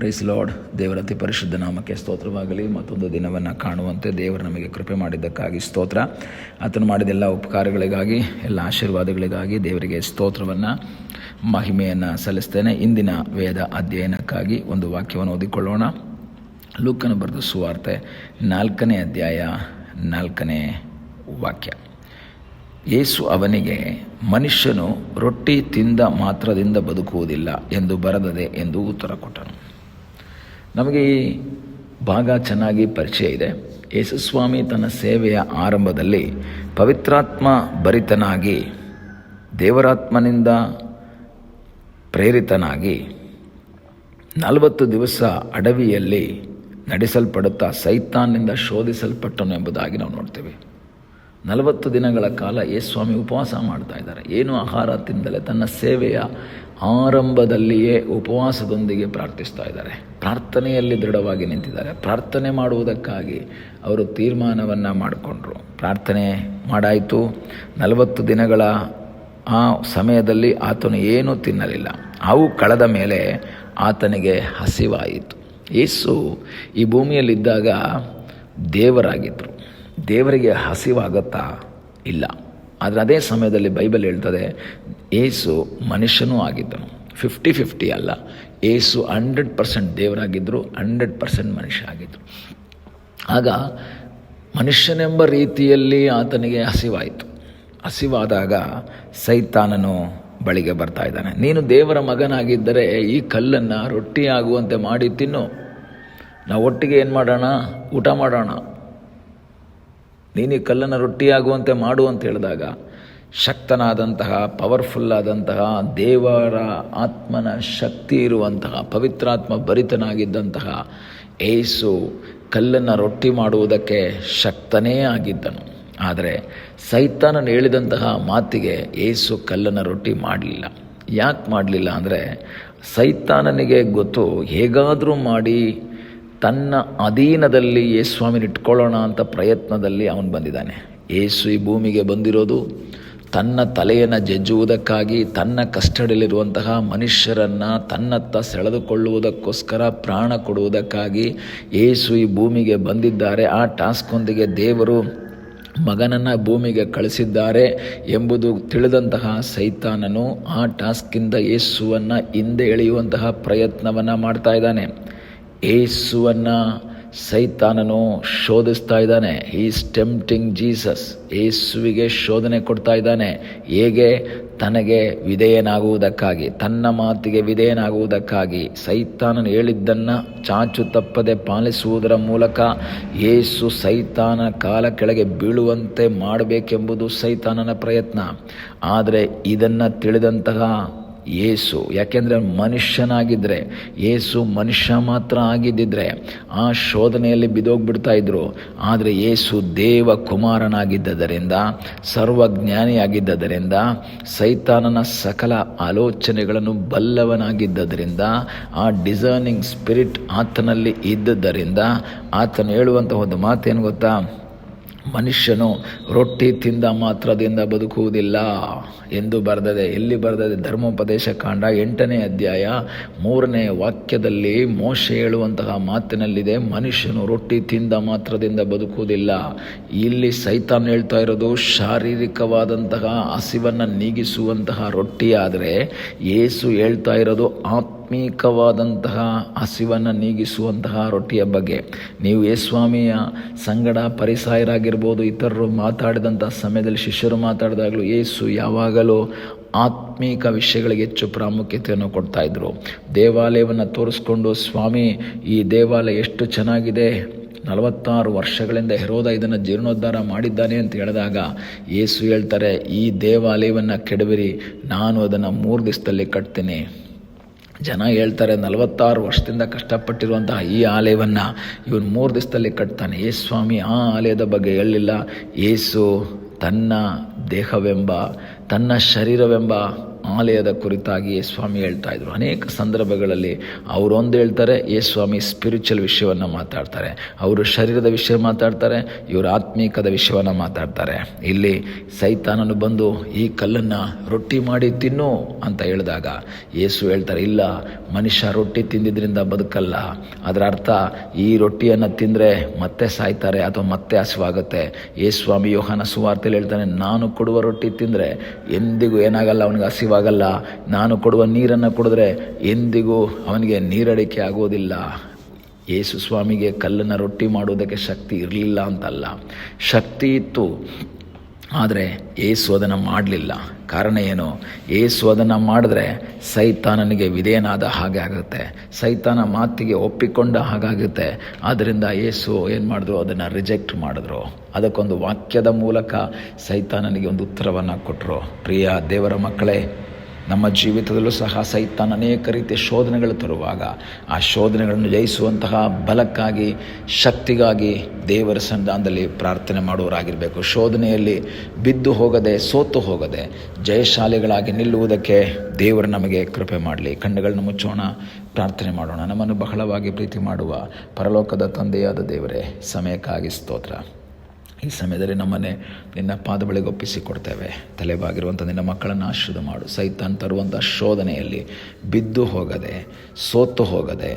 Price lord. ದೇವರ ಅತಿ ಪರಿಶುದ್ಧ ನಾಮಕ್ಕೆ ಸ್ತೋತ್ರವಾಗಲಿ. ಮತ್ತೊಂದು ದಿನವನ್ನು ಕಾಣುವಂತೆ ದೇವರು ನಮಗೆ ಕೃಪೆ ಮಾಡಿದ್ದಕ್ಕಾಗಿ ಸ್ತೋತ್ರ. ಆತನು ಮಾಡಿದ ಎಲ್ಲ ಉಪಕಾರಗಳಿಗಾಗಿ, ಎಲ್ಲ ಆಶೀರ್ವಾದಗಳಿಗಾಗಿ ದೇವರಿಗೆ ಸ್ತೋತ್ರವನ್ನು, ಮಹಿಮೆಯನ್ನು ಸಲ್ಲಿಸ್ತೇನೆ. ಇಂದಿನ ವೇದ ಅಧ್ಯಯನಕ್ಕಾಗಿ ಒಂದು ವಾಕ್ಯವನ್ನು ಓದಿಕೊಳ್ಳೋಣ. ಲೂಕನ ಬರೆದ ಸುವಾರ್ತೆ 4ನೇ ಅಧ್ಯಾಯ 4ನೇ ವಾಕ್ಯ. ಯೇಸು ಅವನಿಗೆ, ಮನುಷ್ಯನು ರೊಟ್ಟಿ ತಿಂದ ಮಾತ್ರದಿಂದ ಬದುಕುವುದಿಲ್ಲ ಎಂದು ಬರೆದದೆ ಎಂದು ಉತ್ತರ ಕೊಟ್ಟನು. ನಮಗೆ ಈ ಭಾಗ ಚೆನ್ನಾಗಿ ಪರಿಚಯ ಇದೆ. ಯೇಸುಸ್ವಾಮಿ ತನ್ನ ಸೇವೆಯ ಆರಂಭದಲ್ಲಿ ಪವಿತ್ರಾತ್ಮ ಭರಿತನಾಗಿ, ದೇವರಾತ್ಮನಿಂದ ಪ್ರೇರಿತನಾಗಿ 40 ದಿವಸ ಅಡವಿಯಲ್ಲಿ ನಡೆಸಲ್ಪಡುತ್ತಾ ಸೈತಾನ್ನಿಂದ ಶೋಧಿಸಲ್ಪಟ್ಟನು ಎಂಬುದಾಗಿ ನಾವು ನೋಡ್ತೇವೆ. 40 ದಿನಗಳ ಕಾಲ ಯೇಸುಸ್ವಾಮಿ ಉಪವಾಸ ಮಾಡ್ತಾ ಇದ್ದಾರೆ. ಏನು ಆಹಾರ ತಿಂದಲೇ ತನ್ನ ಸೇವೆಯ ಆರಂಭದಲ್ಲಿಯೇ ಉಪವಾಸದೊಂದಿಗೆ ಪ್ರಾರ್ಥಿಸ್ತಾ ಇದ್ದಾರೆ. ಪ್ರಾರ್ಥನೆಯಲ್ಲಿ ದೃಢವಾಗಿ ನಿಂತಿದ್ದಾರೆ. ಪ್ರಾರ್ಥನೆ ಮಾಡುವುದಕ್ಕಾಗಿ ಅವರು ತೀರ್ಮಾನವನ್ನು ಮಾಡಿಕೊಂಡ್ರು. ಪ್ರಾರ್ಥನೆ ಮಾಡಾಯಿತು. 40 ದಿನಗಳ ಆ ಸಮಯದಲ್ಲಿ ಆತನು ಏನೂ ತಿನ್ನಲಿಲ್ಲ. ಅವು ಕಳೆದ ಮೇಲೆ ಆತನಿಗೆ ಹಸಿವಾಯಿತು. ಯೇಸು ಈ ಭೂಮಿಯಲ್ಲಿದ್ದಾಗ ದೇವರಾಗಿದ್ದರು. ದೇವರಿಗೆ ಹಸಿವಾಗತ್ತಾ? ಇಲ್ಲ. ಆದರೆ ಅದೇ ಸಮಯದಲ್ಲಿ ಬೈಬಲ್ ಹೇಳ್ತದೆ, ಯೇಸು ಮನುಷ್ಯನೂ ಆಗಿದ್ದನು. 50-50 ಅಲ್ಲ. ಯೇಸು 100% ದೇವರಾಗಿದ್ದರು, 100% ಮನುಷ್ಯ ಆಗಿದ್ದರು. ಆಗ ಮನುಷ್ಯನೆಂಬ ರೀತಿಯಲ್ಲಿ ಆತನಿಗೆ ಹಸಿವಾಯಿತು. ಹಸಿವಾದಾಗ ಸೈತಾನನು ಬಳಿಗೆ ಬರ್ತಾ ಇದ್ದಾನೆ. ನೀನು ದೇವರ ಮಗನಾಗಿದ್ದರೆ ಈ ಕಲ್ಲನ್ನು ರೊಟ್ಟಿಯಾಗುವಂತೆ ಮಾಡಿ ತಿನ್ನು, ನಾವು ಒಟ್ಟಿಗೆ ಏನು ಮಾಡೋಣ, ಊಟ ಮಾಡೋಣ. ನೀನು ಈ ಕಲ್ಲನ್ನು ರೊಟ್ಟಿಯಾಗುವಂತೆ ಮಾಡು ಅಂತ ಹೇಳಿದಾಗ ಶಕ್ತನಾದಂತಹ, ಪವರ್ಫುಲ್ ಆದಂತಹ, ದೇವರ ಆತ್ಮನ ಶಕ್ತಿ ಇರುವಂತಹ, ಪವಿತ್ರಾತ್ಮ ಭರಿತನಾಗಿದ್ದಂತಹ ಯೇಸು ಕಲ್ಲನ್ನು ರೊಟ್ಟಿ ಮಾಡುವುದಕ್ಕೆ ಶಕ್ತನೇ ಆಗಿದ್ದನು. ಆದರೆ ಸೈತಾನನು ಹೇಳಿದಂತಹ ಮಾತಿಗೆ ಯೇಸು ಕಲ್ಲನ್ನು ರೊಟ್ಟಿ ಮಾಡಲಿಲ್ಲ. ಯಾಕೆ ಮಾಡಲಿಲ್ಲ ಅಂದರೆ, ಸೈತಾನನಿಗೆ ಗೊತ್ತು, ಹೇಗಾದರೂ ಮಾಡಿ ತನ್ನ ಅಧೀನದಲ್ಲಿ ಯೇಸುಸ್ವಾಮಿನ ಇಟ್ಕೊಳ್ಳೋಣ ಅಂತ ಪ್ರಯತ್ನದಲ್ಲಿ ಅವನು ಬಂದಿದ್ದಾನೆ. ಯೇಸು ಈ ಭೂಮಿಗೆ ಬಂದಿರೋದು ತನ್ನ ತಲೆಯನ್ನು ಜಜ್ಜುವುದಕ್ಕಾಗಿ, ತನ್ನ ಕಸ್ಟಡಿಯಲ್ಲಿರುವಂತಹ ಮನುಷ್ಯರನ್ನು ತನ್ನತ್ತ ಸೆಳೆದುಕೊಳ್ಳುವುದಕ್ಕೋಸ್ಕರ ಪ್ರಾಣ ಕೊಡುವುದಕ್ಕಾಗಿ ಯೇಸು ಈ ಭೂಮಿಗೆ ಬಂದಿದ್ದಾರೆ. ಆ ಟಾಸ್ಕ್ನೊಂದಿಗೆ ದೇವರು ಮಗನನ್ನು ಭೂಮಿಗೆ ಕಳಿಸಿದ್ದಾರೆ ಎಂಬುದು ತಿಳಿದಂತಹ ಸೈತಾನನು ಆ ಟಾಸ್ಕಿಂದ ಯೇಸುವನ್ನು ಹಿಂದೆ ಎಳೆಯುವಂತಹ ಪ್ರಯತ್ನವನ್ನು ಮಾಡ್ತಾ ಇದ್ದಾನೆ. ಯೇಸುವನ್ನು ಸೈತಾನನು ಶೋಧಿಸ್ತಾ ಇದ್ದಾನೆ. Is tempting Jesus. ಯೇಸುವಿಗೆ ಶೋಧನೆ ಕೊಡ್ತಾ ಇದ್ದಾನೆ. ಹೇಗೆ? ತನಗೆ ವಿಧೇಯನಾಗುವುದಕ್ಕಾಗಿ, ತನ್ನ ಮಾತಿಗೆ ವಿಧೇಯನಾಗುವುದಕ್ಕಾಗಿ, ಸೈತಾನನು ಹೇಳಿದ್ದನ್ನು ಚಾಚು ತಪ್ಪದೆ ಪಾಲಿಸುವುದರ ಮೂಲಕ ಯೇಸು ಸೈತಾನ ಕಾಲ ಕೆಳಗೆ ಬೀಳುವಂತೆ ಮಾಡಬೇಕೆಂಬುದು ಸೈತಾನನ ಪ್ರಯತ್ನ. ಆದರೆ ಇದನ್ನು ತಿಳಿದಂತಹ ಯೇಸು, ಯಾಕೆಂದರೆ ಮನುಷ್ಯನಾಗಿದ್ದರೆ, ಯೇಸು ಮನುಷ್ಯ ಮಾತ್ರ ಆಗಿದ್ದಿದ್ರೆ ಆ ಶೋಧನೆಯಲ್ಲಿ ಬಿದ್ದೋಗ್ಬಿಡ್ತಾ ಇದ್ರು. ಆದರೆ ಯೇಸು ದೇವ ಕುಮಾರನಾಗಿದ್ದರಿಂದ, ಸರ್ವಜ್ಞಾನಿಯಾಗಿದ್ದರಿಂದ, ಸೈತಾನನ ಸಕಲ ಆಲೋಚನೆಗಳನ್ನು ಬಲ್ಲವನಾಗಿದ್ದರಿಂದ, ಆ ಡಿಸರ್ನಿಂಗ್ ಸ್ಪಿರಿಟ್ ಆತನಲ್ಲಿ ಇದ್ದುದರಿಂದ ಆತನು ಹೇಳುವಂಥ ಒಂದು ಮಾತೇನು ಗೊತ್ತಾ? ಮನುಷ್ಯನು ರೊಟ್ಟಿ ತಿಂದ ಮಾತ್ರದಿಂದ ಬದುಕುವುದಿಲ್ಲ ಎಂದು ಬರೆದಿದೆ. ಎಲ್ಲಿ ಬರೆದಿದೆ? ಧರ್ಮೋಪದೇಶ ಕಾಂಡ 8ನೇ ಅಧ್ಯಾಯ 3ನೇ ವಾಕ್ಯದಲ್ಲಿ ಮೋಶೆ ಹೇಳುವಂತಹ ಮಾತಿನಲ್ಲಿದೆ, ಮನುಷ್ಯನು ರೊಟ್ಟಿ ತಿಂದ ಮಾತ್ರದಿಂದ ಬದುಕುವುದಿಲ್ಲ. ಇಲ್ಲಿ ಸೈತಾನ್ ಹೇಳ್ತಾ ಇರೋದು ಶಾರೀರಿಕವಾದಂತಹ ಹಸಿವನ್ನು ನೀಗಿಸುವಂತಹ ರೊಟ್ಟಿ. ಆದರೆ ಯೇಸು ಹೇಳ್ತಾ ಇರೋದು ಆತ್ಮೀಕವಾದಂತಹ ಹಸಿವನ್ನು ನೀಗಿಸುವಂತಹ ರೊಟ್ಟಿಯ ಬಗ್ಗೆ. ನೀವು ಯೇಸುಸ್ವಾಮಿಯ ಸಂಗಡ ಪರಿಸಾಯರಾಗಿರ್ಬೋದು, ಇತರರು ಮಾತಾಡಿದಂಥ ಸಮಯದಲ್ಲಿ, ಶಿಷ್ಯರು ಮಾತಾಡಿದಾಗಲೂ ಯೇಸು ಯಾವಾಗಲೂ ಆತ್ಮೀಕ ವಿಷಯಗಳಿಗೆ ಹೆಚ್ಚು ಪ್ರಾಮುಖ್ಯತೆಯನ್ನು ಕೊಡ್ತಾ ಇದ್ರು. ದೇವಾಲಯವನ್ನು ತೋರಿಸ್ಕೊಂಡು, ಸ್ವಾಮಿ ಈ ದೇವಾಲಯ ಎಷ್ಟು ಚೆನ್ನಾಗಿದೆ, 46 ವರ್ಷಗಳಿಂದ ಹೆರೋದ ಇದನ್ನು ಜೀರ್ಣೋದ್ಧಾರ ಮಾಡಿದ್ದಾನೆ ಅಂತ ಹೇಳಿದಾಗ ಯೇಸು ಹೇಳ್ತಾರೆ, ಈ ದೇವಾಲಯವನ್ನು ಕೆಡವಿರಿ, ನಾನು ಅದನ್ನು 3 ದಿವಸದಲ್ಲಿ ಕಟ್ತೀನಿ. ಜನ ಹೇಳ್ತಾರೆ 46 ವರ್ಷದಿಂದ ಕಷ್ಟಪಟ್ಟಿರುವಂತಹ ಈ ಆಲಯವನ್ನು ಇವನು 3 ದಿವಸದಲ್ಲಿ ಕಟ್ತಾನೆ. ಯೇಸುಸ್ವಾಮಿ ಆ ಆಲಯದ ಬಗ್ಗೆ ಹೇಳಲಿಲ್ಲ. ಯೇಸು ತನ್ನ ದೇಹವೆಂಬ, ತನ್ನ ಶರೀರವೆಂಬ ಆಲಯದ ಕುರಿತಾಗಿ ಯೇಸ್ವಾಮಿ ಹೇಳ್ತಾ ಇದ್ರು. ಅನೇಕ ಸಂದರ್ಭಗಳಲ್ಲಿ ಅವರೊಂದು ಹೇಳ್ತಾರೆ, ಯೇಸ್ವಾಮಿ ಸ್ಪಿರಿಚುವಲ್ ವಿಷಯವನ್ನು ಮಾತಾಡ್ತಾರೆ, ಅವರು ಶರೀರದ ವಿಷಯ ಮಾತಾಡ್ತಾರೆ, ಇವರು ಆತ್ಮೀಕದ ವಿಷಯವನ್ನು ಮಾತಾಡ್ತಾರೆ. ಇಲ್ಲಿ ಸೈತಾನನು ಬಂದು ಈ ಕಲ್ಲನ್ನು ರೊಟ್ಟಿ ಮಾಡಿ ತಿನ್ನು ಅಂತ ಹೇಳಿದಾಗ ಯೇಸು ಹೇಳ್ತಾರೆ, ಇಲ್ಲ, ಮನುಷ್ಯ ರೊಟ್ಟಿ ತಿಂದಿದ್ರಿಂದ ಬದುಕಲ್ಲ. ಅದರ ಅರ್ಥ ಈ ರೊಟ್ಟಿಯನ್ನು ತಿಂದರೆ ಮತ್ತೆ ಸಾಯ್ತಾರೆ ಅಥವಾ ಮತ್ತೆ ಹಸಿವಾಗುತ್ತೆ. ಯೇಸ್ವಾಮಿ ಯೋಹಾನ ಸುವಾರ್ತೆಯಲ್ಲಿ ಹೇಳ್ತಾನೆ, ನಾನು ಕೊಡುವ ರೊಟ್ಟಿ ತಿಂದರೆ ಎಂದಿಗೂ ಏನಾಗಲ್ಲ, ಅವನಿಗೆ ಹಸಿವಾಗಲ್ಲ. ನಾನು ಕೊಡುವ ನೀರನ್ನು ಕುಡಿದ್ರೆ ಎಂದಿಗೂ ಅವನಿಗೆ ನೀರಡಿಕೆ ಆಗೋದಿಲ್ಲ. ಯೇಸು ಸ್ವಾಮಿಗೆ ಕಲ್ಲನ್ನು ರೊಟ್ಟಿ ಮಾಡುವುದಕ್ಕೆ ಶಕ್ತಿ ಇರಲಿಲ್ಲ ಅಂತಲ್ಲ, ಶಕ್ತಿ ಇತ್ತು, ಆದರೆ ಯೇಸು ಅದನ್ನು ಮಾಡಲಿಲ್ಲ. ಕಾರಣ ಏನು? ಯೇಸು ಅದನ್ನು ಮಾಡಿದ್ರೆ ಸೈತಾನನಿಗೆ ವಿಧೇಯನಾದ ಹಾಗೆ ಆಗುತ್ತೆ, ಸೈತಾನ ಮಾತಿಗೆ ಒಪ್ಪಿಕೊಂಡ ಹಾಗಾಗುತ್ತೆ. ಆದ್ದರಿಂದ ಯೇಸು ಏನು ಮಾಡಿದ್ರು? ಅದನ್ನು ರಿಜೆಕ್ಟ್ ಮಾಡಿದ್ರು. ಅದಕ್ಕೊಂದು ವಾಕ್ಯದ ಮೂಲಕ ಸೈತಾನನಿಗೆ ಒಂದು ಉತ್ತರವನ್ನು ಕೊಟ್ಟರು. ಪ್ರಿಯ ದೇವರ ಮಕ್ಕಳೇ, ನಮ್ಮ ಜೀವಿತದಲ್ಲೂ ಸಹ ಸೈತಾನ ಅನೇಕ ರೀತಿಯ ಶೋಧನೆಗಳು ತರುವಾಗ ಆ ಶೋಧನೆಗಳನ್ನು ಜಯಿಸುವಂತಹ ಬಲಕ್ಕಾಗಿ, ಶಕ್ತಿಗಾಗಿ ದೇವರ ಸನ್ನಿಧಾನದಲ್ಲಿ ಪ್ರಾರ್ಥನೆ ಮಾಡುವವರಾಗಿರಬೇಕು. ಶೋಧನೆಯಲ್ಲಿ ಬಿದ್ದು ಹೋಗದೆ, ಸೋತು ಹೋಗದೆ ಜಯಶಾಲಿಗಳಾಗಿ ನಿಲ್ಲುವುದಕ್ಕೆ ದೇವರು ನಮಗೆ ಕೃಪೆ ಮಾಡಲಿ. ಕಣ್ಣುಗಳನ್ನು ಮುಚ್ಚೋಣ, ಪ್ರಾರ್ಥನೆ ಮಾಡೋಣ. ನಮ್ಮನ್ನು ಬಹಳವಾಗಿ ಪ್ರೀತಿ ಮಾಡುವ ಪರಲೋಕದ ತಂದೆಯಾದ ದೇವರೇ, ಸಮಯಕ್ಕಾಗಿ ಸ್ತೋತ್ರ. ಈ ಸಮಯದಲ್ಲಿ ನಮ್ಮನ್ನೇ ನಿನ್ನ ಪಾದ ಬಳಿಗೆ ಒಪ್ಪಿಸಿಕೊಡ್ತೇವೆ. ತಲೆಬಾಗಿರುವಂಥ ನಿನ್ನ ಮಕ್ಕಳನ್ನು ಆಶೀರ್ವಾದ ಮಾಡು. ಸೈತಾನ್ ತರುವಂಥ ಶೋಧನೆಯಲ್ಲಿ ಬಿದ್ದು ಹೋಗದೆ, ಸೋತು ಹೋಗದೆ,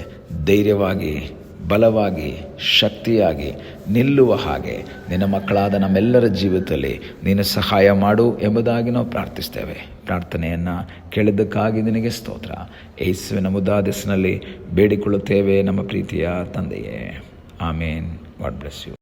ಧೈರ್ಯವಾಗಿ, ಬಲವಾಗಿ, ಶಕ್ತಿಯಾಗಿ ನಿಲ್ಲುವ ಹಾಗೆ ನಿನ್ನ ಮಕ್ಕಳಾದ ನಮ್ಮೆಲ್ಲರ ಜೀವಿತದಲ್ಲಿ ನೀನು ಸಹಾಯ ಮಾಡು ಎಂಬುದಾಗಿ ನಾವು ಪ್ರಾರ್ಥಿಸ್ತೇವೆ. ಪ್ರಾರ್ಥನೆಯನ್ನು ಕೇಳಿದ್ದಕ್ಕಾಗಿ ನಿನಗೆ ಸ್ತೋತ್ರ. ಯೇಸುವಿನ ಮುದ್ದಾದ ಹೆಸರಿನಲ್ಲಿ ಬೇಡಿಕೊಳ್ಳುತ್ತೇವೆ ನಮ್ಮ ಪ್ರೀತಿಯ ತಂದೆಯೇ. ಆಮೇನ್. God bless you.